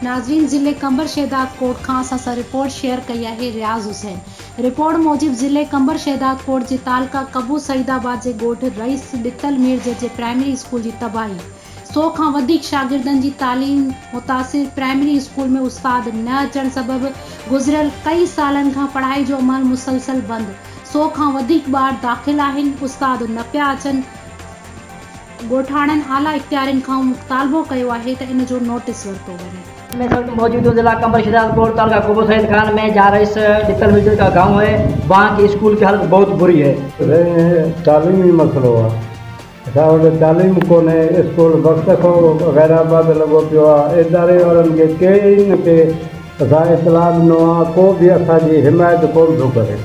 नाज़रीन ज़िले कंबर शहदाद कोट खां असां रिपोर्ट शेयर कई है रियाज़ हुसैन। रिपोर्ट मूजिब ज़िले कंबर शहदाद कोट जे तालका कबू सईदाबाद जे ॻोठ रईस बितल मीर जे प्राइमरी स्कूल जी तबाही। 100 खां वधीक शागिर्दनि जी तालीम मुतासिर प्राइमरी स्कूल में उस्ताद न अचण सबबि गुज़िरियल कई सालनि खां पढ़ाई जो अमल मुसलसल बंद। 100 खां वधीक ॿार दाख़िल आहिनि, उस्ताद न पिया अचनि। ॻोठाणनि आला इख्तियारनि खां मुतालबो कयो आहे त इन जो नोटिस वरितो वञे। मैं मौजूद हूँ जिला कंबर शहदाद कोट तालुका कबू सईद खान में, जहाँ रईस बितल मीर का गाँव है। वहाँ की स्कूल की हालत बहुत बुरी है। तालीमी मसलो आहे, असां वटि तालीम कोन्हे, स्कूल वक़्त खां गैराबाद लॻो पियो आहे। इदारे वारनि खे केई न के असां इतलाह ॾिनो आहे, को बि असांजी हिमायत कोन थो करे।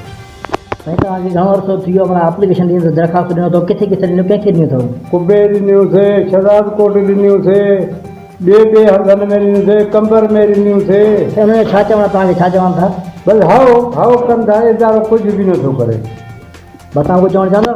साईं तव्हांखे घणो अर्सो थी वियो, माना एप्लीकेशन ॾिनो, दरख़्वास्त ॾिनो अथव, किथे किथे ॾिनो, कंहिंखे ॾिनो अथव? कुबे ॾिनियूंसीं, शहदाद कोट ॾिनियूंसीं, ॿिए हंधनि में ॾिनियूंसीं, कंबर में ॾिनियूंसीं। हुन में छा चवणु, तव्हांखे छा चवनि था? बसि हाओ कनि था, इदारो कुझु बि नथो करे। तव्हां कुझु चवणु चाहींदव?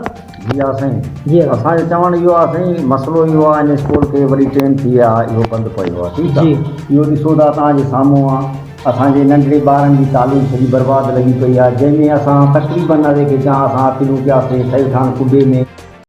जी हा साईं, जी असांजो चवणु इहो आहे साईं, मसइलो इहो आहे, इन स्कूल खे वरी ट्रेन थी आहे, इहो बंदि पियो आहे। ठीकु आहे, इहो ॾिसो था तव्हांजे साम्हूं आहे। असांजे नंढड़े ॿारनि जी तालीम सॼी बर्बाद लॻी पई आहे, जंहिंमें असां तक़रीबन अॼु के जहाँ असां अकेलो पियासीं ठही ठान कुबे में।